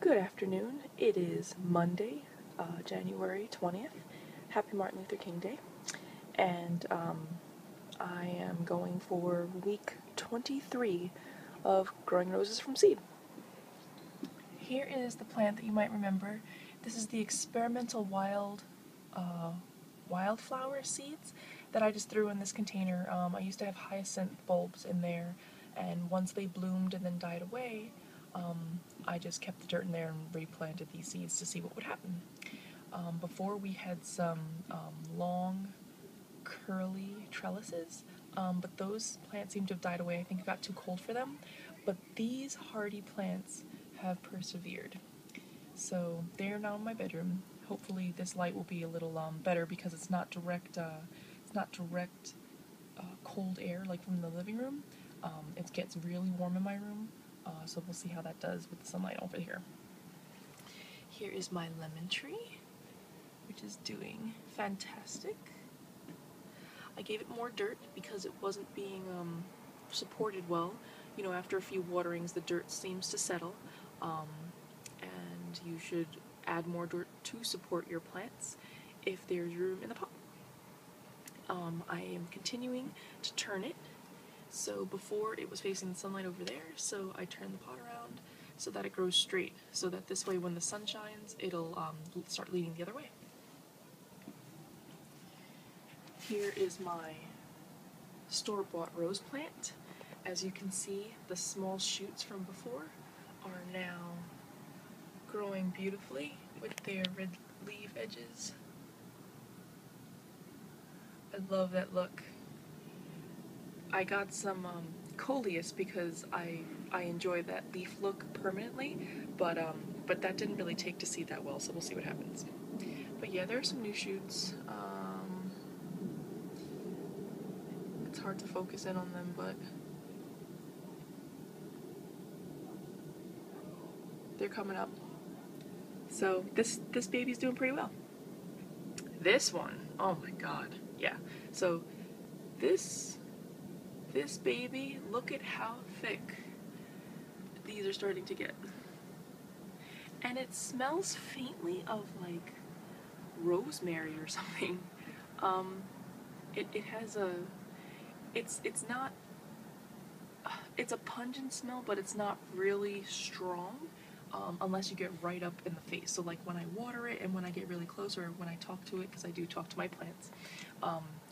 Good afternoon. It is Monday, January 20th. Happy Martin Luther King Day. And I am going for week 23 of growing roses from seed. Here is the plant that you might remember. This is the experimental wildflower seeds that I just threw in this container. I used to have hyacinth bulbs in there, and once they bloomed and then died away, I just kept the dirt in there and replanted these seeds to see what would happen. Before we had some long, curly trellises, but those plants seem to have died away. I think it got too cold for them. But these hardy plants have persevered. So they're now in my bedroom. Hopefully this light will be a little better because it's not direct cold air like from the living room. It gets really warm in my room. So we'll see how that does with the sunlight over here. Here is my lemon tree, which is doing fantastic. I gave it more dirt because it wasn't being supported well. You know, after a few waterings, the dirt seems to settle, and you should add more dirt to support your plants if there's room in the pot. I am continuing to turn it. So before it was facing the sunlight over there, so I turned the pot around so that it grows straight, so that this way when the sun shines, it'll start leaning the other way. Here is my store-bought rose plant. As you can see, the small shoots from before are now growing beautifully with their red leaf edges. I love that look. I got some coleus because I enjoy that leaf look permanently, but that didn't really take to seed that well, so we'll see what happens. But yeah, there are some new shoots. It's hard to focus in on them, but they're coming up. So this baby's doing pretty well. This one, oh my god, yeah. So this baby, look at how thick these are starting to get. And it smells faintly of like rosemary or something. It has a, it's not, it's a pungent smell, but it's not really strong unless you get right up in the face. So like when I water it and when I get really close, or when I talk to it, because I do talk to my plants,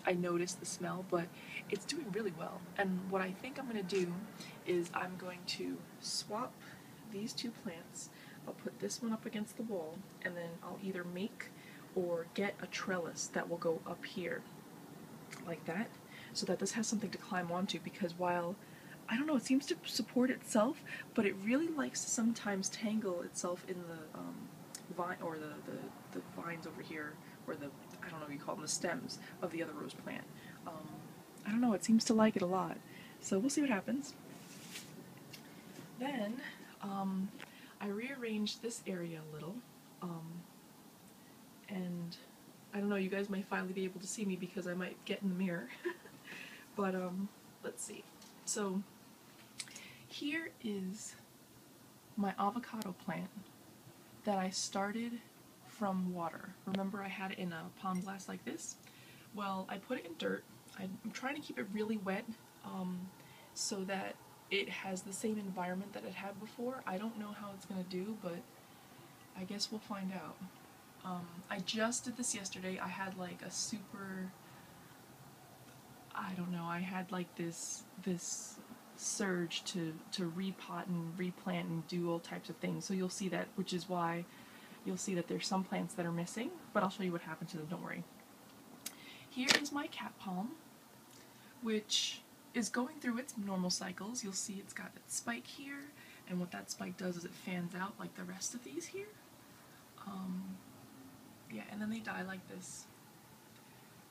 I notice the smell, but it's doing really well. And what I think I'm going to do is I'm going to swap these two plants. I'll put this one up against the wall, and then I'll either make or get a trellis that will go up here, like that, so that this has something to climb onto, because while, I don't know, it seems to support itself, but it really likes to sometimes tangle itself in the vine, or the vines over here, or the, I don't know what you call them, the stems of the other rose plant. I don't know, it seems to like it a lot. So we'll see what happens. Then, I rearranged this area a little, and I don't know, you guys might finally be able to see me because I might get in the mirror. But, let's see. So, here is my avocado plant that I started from water. Remember I had it in a pond glass like this? Well, I put it in dirt. I'm trying to keep it really wet so that it has the same environment that it had before. I don't know how it's going to do, but I guess we'll find out. I just did this yesterday. I had like a super, I don't know, I had like this surge to repot and replant and do all types of things. So you'll see that, which is why you'll see that there's some plants that are missing, but I'll show you what happened to them, don't worry. Here is my cat palm, which is going through its normal cycles. You'll see it's got that spike here, and what that spike does is it fans out like the rest of these here. Yeah, and then they die like this.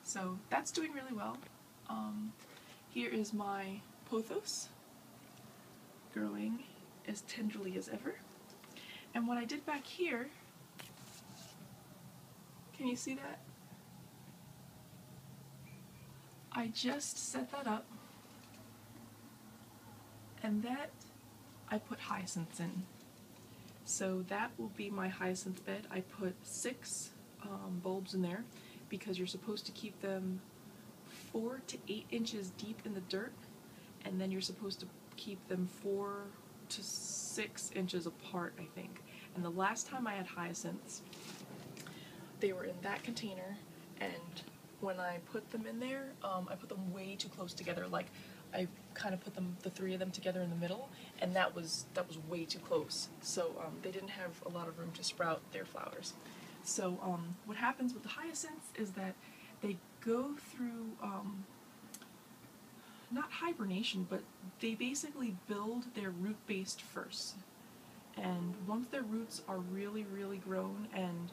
So that's doing really well. Here is my pothos, growing as tenderly as ever. And what I did back here, can you see that? I just set that up, and that I put hyacinths in. So that will be my hyacinth bed. I put 6 bulbs in there because you're supposed to keep them 4 to 8 inches deep in the dirt, and then you're supposed to keep them 4 to 6 inches apart, I think. And the last time I had hyacinths, they were in that container, and when I put them in there, I put them way too close together. Like, I kind of put the 3 of them together in the middle, and that was way too close. So they didn't have a lot of room to sprout their flowers. So what happens with the hyacinths is that they go through not hibernation, but they basically build their root base first. And once their roots are really, really grown and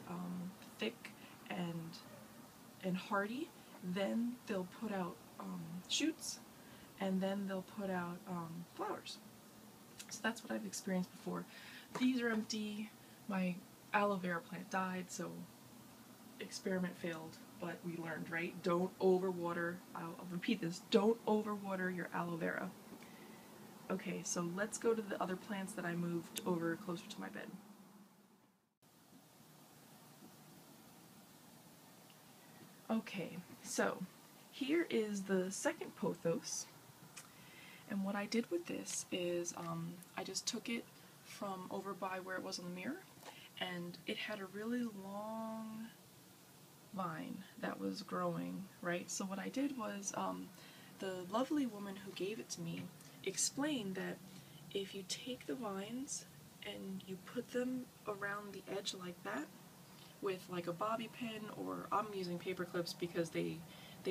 thick and hardy, then they'll put out shoots, and then they'll put out flowers. So that's what I've experienced before. These are empty. My aloe vera plant died, so experiment failed, but we learned, right? Don't overwater. I'll repeat this. Don't overwater your aloe vera. Okay, so let's go to the other plants that I moved over closer to my bed. Okay, so here is the second pothos, and what I did with this is I just took it from over by where it was on the mirror, and it had a really long vine that was growing, right? So what I did was the lovely woman who gave it to me explained that if you take the vines and you put them around the edge like that with like a bobby pin, or I'm using paper clips because they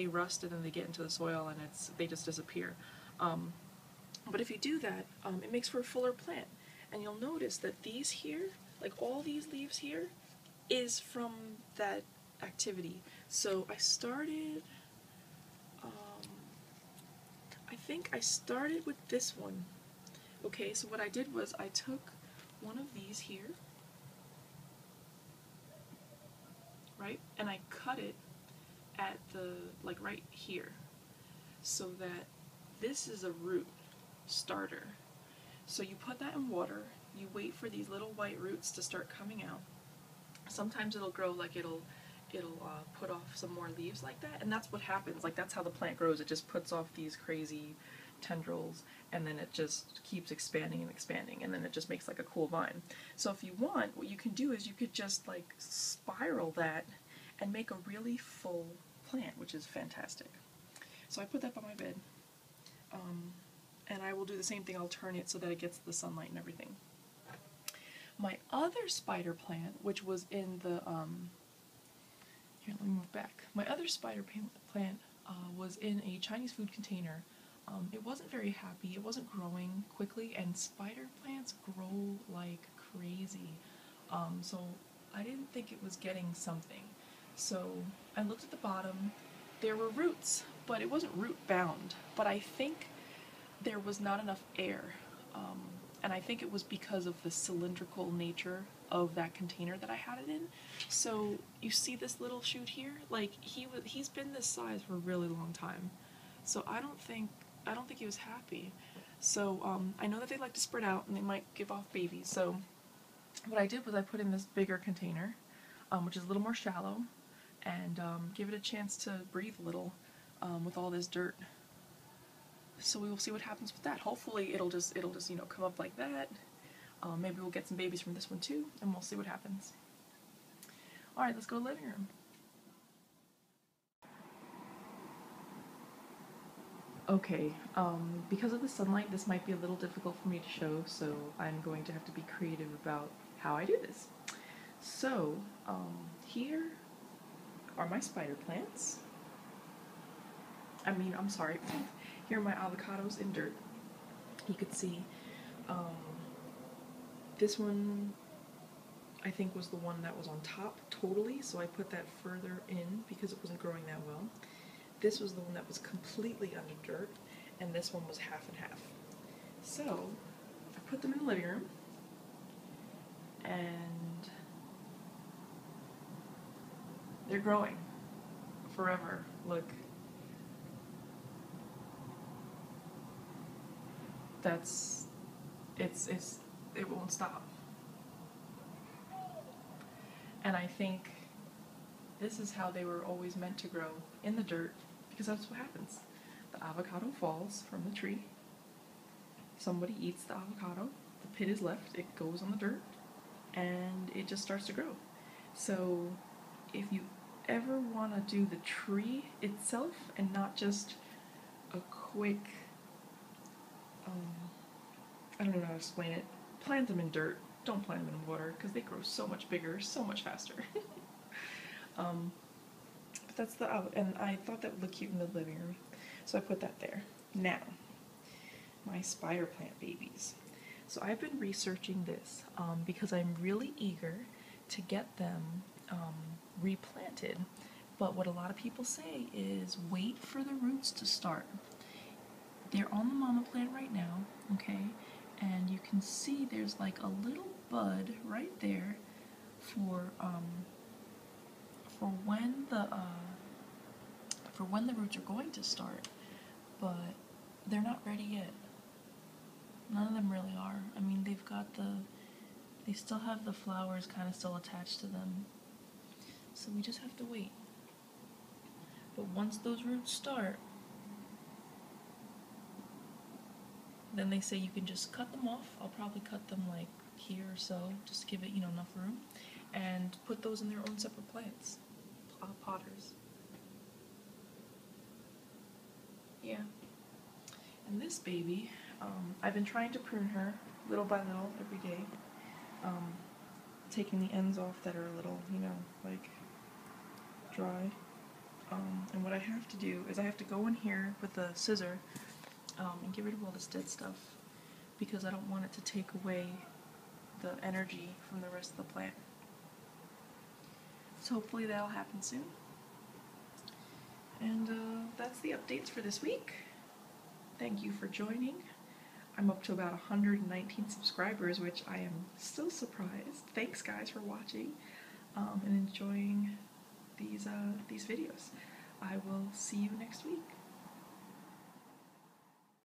rust and then they get into the soil and they just disappear. But if you do that, it makes for a fuller plant. And you'll notice that these here, like all these leaves here, is from that activity. So I started, I think I started with this one. Okay, so what I did was I took one of these here, right, and I cut it at the, like right here, so that this is a root starter. So you put that in water, you wait for these little white roots to start coming out. Sometimes it'll grow, like it'll put off some more leaves like that, and that's what happens. Like, that's how the plant grows. It just puts off these crazy tendrils, and then it just keeps expanding and expanding, and then it just makes like a cool vine. So if you want, what you can do is you could just like spiral that and make a really full plant, which is fantastic. So I put that by my bed, and I will do the same thing. I'll turn it so that it gets the sunlight and everything. My other spider plant, which was in the here, let me move back. My other spider plant was in a Chinese food container. It wasn't very happy. It wasn't growing quickly, and spider plants grow like crazy. So I didn't think it was getting something. So I looked at the bottom. There were roots, but it wasn't root bound. But I think there was not enough air. And I think it was because of the cylindrical nature of that container that I had it in. So you see this little shoot here? Like, he's been this size for a really long time. So I don't think he was happy. So I know that they like to spread out and they might give off babies. So what I did was I put in this bigger container, which is a little more shallow, and give it a chance to breathe a little with all this dirt. So we will see what happens with that. Hopefully it'll just you know, come up like that. Maybe we'll get some babies from this one too, and we'll see what happens. Alright, let's go to the living room. Okay, because of the sunlight, this might be a little difficult for me to show, so I'm going to have to be creative about how I do this. So, here are my spider plants. I'm sorry. Here are my avocados in dirt. You could see this one, I think, was the one that was on top totally, so I put that further in because it wasn't growing that well. This was the one that was completely under dirt, and this one was half and half. So I put them in the living room, and they're growing forever. Look. It won't stop. And I think this is how they were always meant to grow, in the dirt, because that's what happens. The avocado falls from the tree, somebody eats the avocado, the pit is left, it goes on the dirt, and it just starts to grow. So if you ever want to do the tree itself and not just a quick, I don't know how to explain it, plant them in dirt, don't plant them in water, because they grow so much bigger, so much faster. But that's the, and I thought that would look cute in the living room, so I put that there. Now, my spider plant babies. So I've been researching this because I'm really eager to get them replanted. But what a lot of people say is wait for the roots to start. They're on the mama plant right now, okay? And you can see there's like a little bud right there for when the roots are going to start, but they're not ready yet. None of them really are. I mean, they still have the flowers kind of still attached to them. So we just have to wait. But once those roots start, then they say you can just cut them off. I'll probably cut them like here or so, just to give it, enough room, and put those in their own separate plants, potters. Yeah. And this baby, I've been trying to prune her little by little every day, taking the ends off that are a little, like dry. And what I have to do is I have to go in here with a scissor and get rid of all this dead stuff, because I don't want it to take away the energy from the rest of the plant. So hopefully that'll happen soon. And that's the updates for this week. Thank you for joining. I'm up to about 119 subscribers, which I am still surprised. Thanks guys for watching and enjoying these videos. I will see you next week.